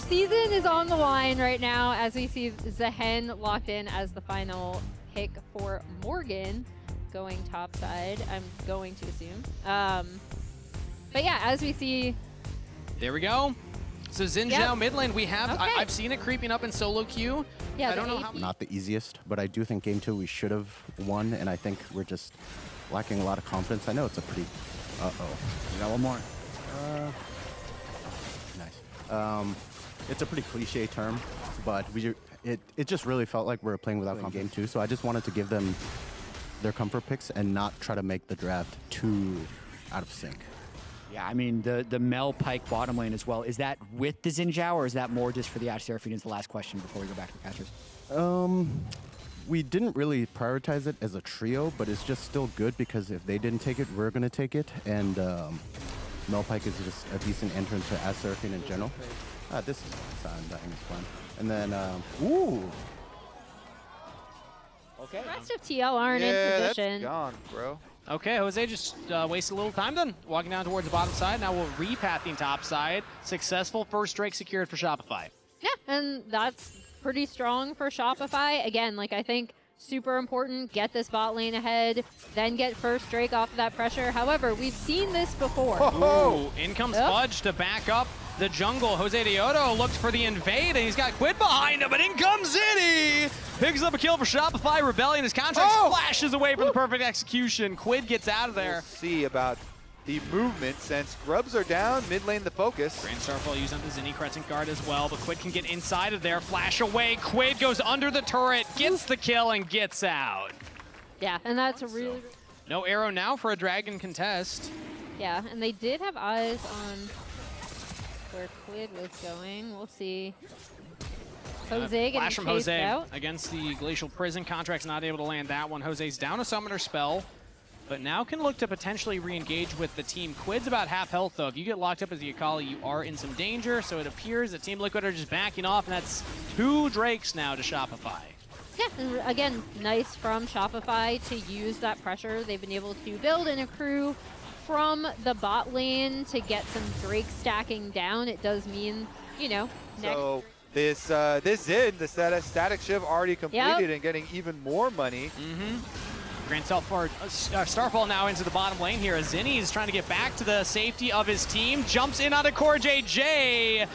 season is on the line right now as we see Zehen locked in as the final pick for Morgan going topside, I'm going to assume. But yeah, as we see... There we go. So Xin Zhao mid lane, we have, Okay. I've seen it creeping up in solo queue. Yeah, I don't know how Not the easiest, but I do think game 2 we should have won, and I think we're just lacking a lot of confidence. I know it's a pretty... Uh-oh. You got one more. Nice. It's a pretty cliche term, but it just really felt like we were playing without confidence game 2, so I just wanted to give them their comfort picks and not try to make the draft too out of sync. Yeah, I mean, the Mel Pike bottom lane as well. Is that with the Xin Zhao, or is that more just for the Ash Seraphine is the last question before we go back to the catchers? We didn't really prioritize it as a trio, but it's just still good because if they didn't take it, we're going to take it. And Mel Pike is just a decent entrant to Ash Seraphine in general. This is fine, dying is fun. And then, ooh! Okay. The rest of TL aren't in position. That's gone, bro. Okay, Jose just wasted a little time then, walking down towards the bottom side. Now we're repathing top side. Successful first strike secured for Shopify. Yeah, and that's pretty strong for Shopify. Again, like I think super important, get this bot lane ahead, then get first Drake off of that pressure. However, we've seen this before. Ooh, in comes Fudge to back up the jungle. Jose Deodo looked for the invade, and he's got Quid behind him, but in comes Zinni! Picks up a kill for Shopify. Rebellion, his contract flashes away from the perfect execution. Quid gets out of there. We'll see about the movement since Grubs are down, mid lane the focus. Grand Starfall used on the Zinni Crescent Guard as well, but Quid can get inside of there. Flash away. Quid goes under the turret, gets the kill, and gets out. Yeah, and that's a really... No arrow now for a Dragon contest. Yeah, and they did have eyes on where Quid was going. We'll see. Jose getting Flash from chased Jose out. against the Glacial Prison. Contract's not able to land that one. Jose's down a Summoner spell, but now can look to potentially re-engage with the team. Quid's about half health, though. If you get locked up as the Akali, you are in some danger, so it appears that Team Liquid are just backing off, and that's 2 Drakes now to Shopify. Yeah, and again, nice from Shopify to use that pressure. They've been able to build and accrue from the bot lane to get some Drake stacking down. It does mean, you know, next... So this Zin, the static shiv already completed and getting even more money. Grand Starfall now into the bottom lane here. Zinni is trying to get back to the safety of his team. Jumps in on a Core JJ.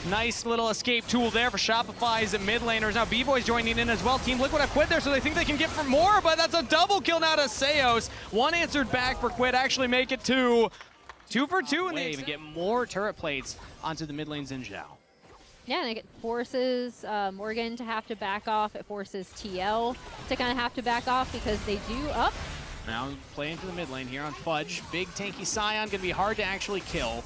Nice little escape tool there for Shopify's mid laners. Now B-Boy's joining in as well. Team Liquid have Quid there, so they think they can get for more, but that's a double kill now to Seos. One answered back for Quid, actually make it 2. 2 for 2, and they even get more turret plates onto the mid lane Xin Zhao. Yeah, and it forces Morgan to have to back off. It forces TL to kind of have to back off because they do up. Now playing to the mid lane here on Fudge. Big tanky Scion, gonna be hard to actually kill.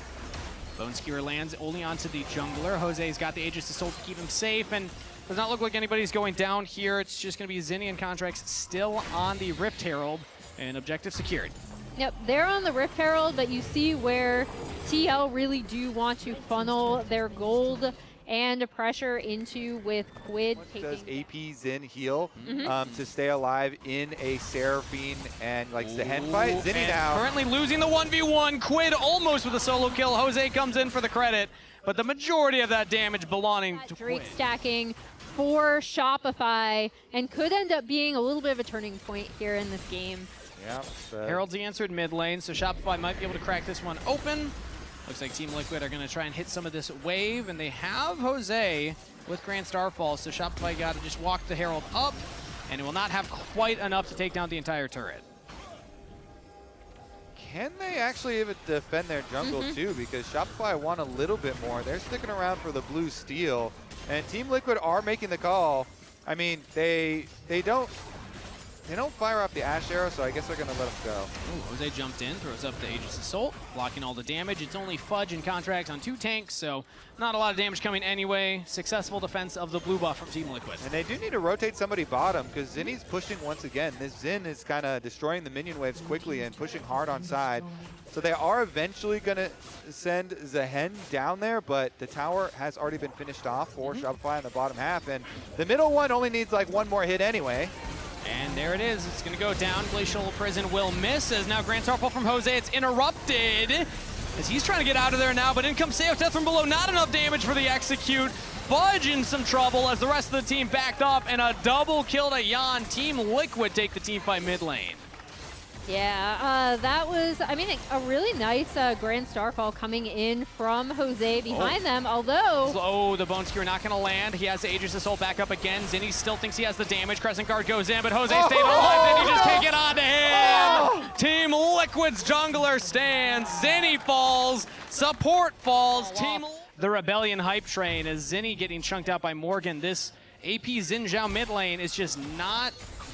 Bone Skewer lands only onto the jungler. Jose's got the Aegis Assault to keep him safe, and does not look like anybody's going down here. It's just gonna be Zinni and Contracts still on the Rift Herald, and objective secured. Yep, they're on the Rift Herald, but you see where TL really do want to funnel their gold and pressure into with Quid Does taking... AP Zin heal to stay alive in a Seraphine and like Zehen fight? Zinni And now. currently losing the 1v1. Quid almost with a solo kill. Jose comes in for the credit, but the majority of that damage belonging to Drake Quid. stacking for Shopify and could end up being a little bit of a turning point here in this game. Yeah. Herald's answered mid lane, so Shopify might be able to crack this one open. Looks like Team Liquid are going to try and hit some of this wave, and they have Jose with Grand Starfall, so Shopify got to just walk the Herald up, and it will not have quite enough to take down the entire turret. Can they actually even defend their jungle too? Because Shopify want a little bit more. They're sticking around for the blue steel, and Team Liquid are making the call. I mean, they don't fire up the Ash Arrow, so I guess they're going to let them go. Ooh, Jose jumped in, throws up the Aegis Assault, blocking all the damage. It's only Fudge and Contracts on 2 tanks, so not a lot of damage coming anyway. Successful defense of the blue buff from Team Liquid. And they do need to rotate somebody bottom, because Zinni's pushing once again. This Zin is kind of destroying the minion waves quickly and pushing hard on side. So they are eventually going to send Zehen down there, but the tower has already been finished off for Shopify in the bottom half, and the middle one only needs like 1 more hit anyway. And there it is. It's going to go down. Glacial Prison will miss as now Grand Starfall from Jose. It's interrupted. as he's trying to get out of there now, but in comes Seos, death from below, not enough damage for the execute. Fudge in some trouble as the rest of the team backed up, and a double kill to Jan. Team Liquid take the team fight mid lane. Yeah, that was, I mean, a really nice Grand Starfall coming in from Jose behind them, although... Oh, the Bone Skewer not going to land. He has the Aegis Assault back up again. Zinni still thinks he has the damage. Crescent Guard goes in, but Jose stayed alive. Zinni just can't get onto him. Team Liquid's jungler stands. Zinni falls. Support falls. The Rebellion hype train is Zinni getting chunked out by Morgan. This AP Xin Zhao mid lane is just not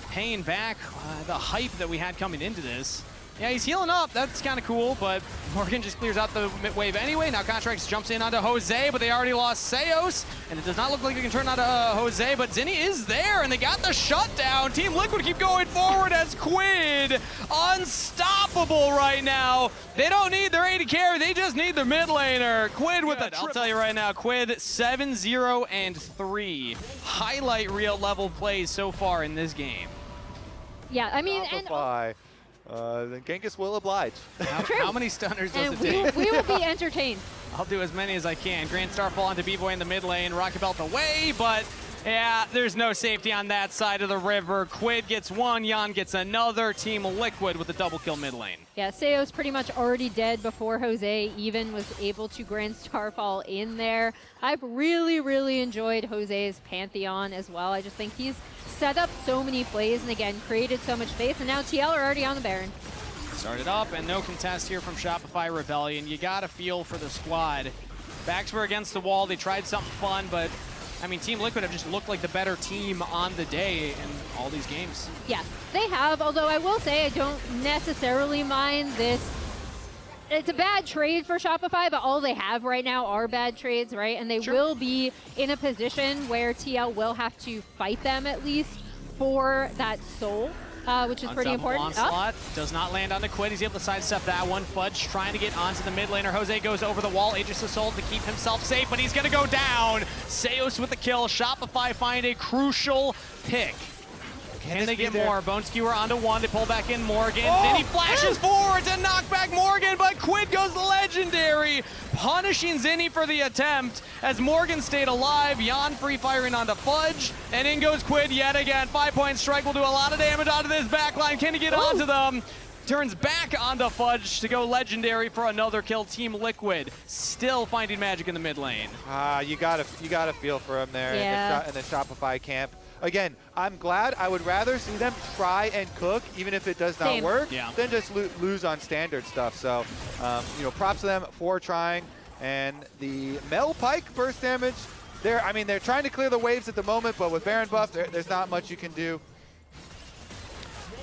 paying back the hype that we had coming into this. Yeah, he's healing up. That's kind of cool, but Morgan just clears out the mid wave anyway. Now Contracts jumps in onto Jose, but they already lost Seos, and it does not look like they can turn onto Jose, but Zinni is there, and they got the shutdown. Team Liquid keep going forward as Quid, unstoppable right now. They don't need their AD carry, they just need their mid laner. Quid with the I'll tell you right now, Quid 7-0-3. Highlight reel level plays so far in this game. Yeah, I mean, Shopify. Then Genghis will oblige. How many stunners does it take? We will be entertained. I'll do as many as I can. Grand Starfall onto B-Boy in the mid lane. Rocket Belt away, but yeah, there's no safety on that side of the river. Quid gets one, Jan gets another. Team Liquid with a double kill mid lane. Yeah, Seo's pretty much already dead before Jose even was able to Grand Starfall in there. I've really, really enjoyed Jose's Pantheon as well. I just think he's set up so many plays and again created so much space, and now TL are already on the Baron. Started up and no contest here from Shopify Rebellion. You got to feel for the squad. Backs were against the wall. They tried something fun, but I mean, Team Liquid have just looked like the better team on the day in all these games. Yeah, they have, although I will say I don't necessarily mind this. It's a bad trade for Shopify, but all they have right now are bad trades, right? And they will be in a position where TL will have to fight them at least for that soul, which is pretty important. Onslaught does not land on the Quid. He's able to sidestep that one. Fudge trying to get onto the mid laner. Jose goes over the wall. Aegis Assault to keep himself safe, but he's going to go down. Seos with the kill. Shopify find a crucial pick. Can they get more? Bone Skewer onto one. They pull back in Morgan. Then he flashes forward to knock back Morgan, but Quid goes legendary, punishing Zinni for the attempt as Morgan stayed alive. Jan free firing onto Fudge, and in goes Quid yet again. 5-point strike will do a lot of damage onto this backline. Can he get onto them? Turns back onto Fudge to go legendary for another kill. Team Liquid still finding magic in the mid lane. You gotta feel for him there in the Shopify camp. Again, I'm glad. I would rather see them try and cook, even if it does not work, than just lose on standard stuff. So, you know, props to them for trying. And the Mel Pike burst damage, they're trying to clear the waves at the moment, but with Baron buff, there's not much you can do.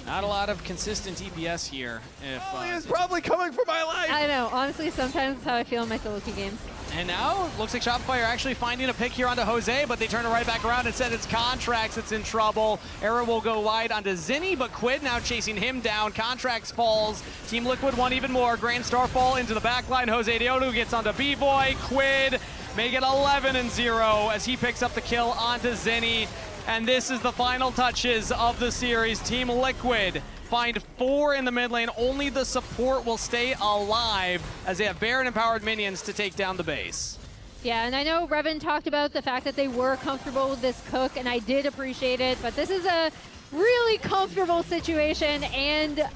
Not a lot of consistent DPS here. He is probably coming for my life. I know. Honestly, sometimes that's how I feel in my solo queue games. And now, looks like Shopify are actually finding a pick here onto Jose, but they turn it right back around and said it's Contracts that's in trouble. Arrow will go wide onto Zinni, but Quid now chasing him down. Contracts falls. Team Liquid won even more. Grand Starfall into the backline. Jose Deodu gets onto B-Boy. Quid make it 11-0 as he picks up the kill onto Zinni. And this is the final touches of the series. Team Liquid find 4 in the mid lane. Only the support will stay alive as they have Baron-empowered minions to take down the base. Yeah, and I know Revan talked about the fact that they were comfortable with this cook, and I did appreciate it, but this is a really comfortable situation and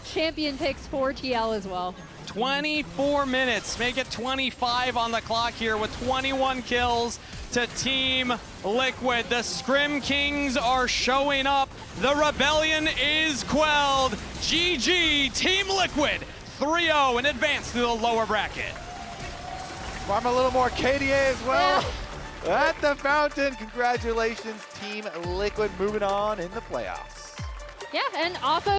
champion picks for TL as well. 24 minutes, make it 25 on the clock here with 21 kills to Team Liquid. The Scrim Kings are showing up. The rebellion is quelled. GG, Team Liquid, 3-0 and advance through the lower bracket. Farm a little more KDA as well. At the fountain, congratulations, Team Liquid, moving on in the playoffs. Yeah, and off of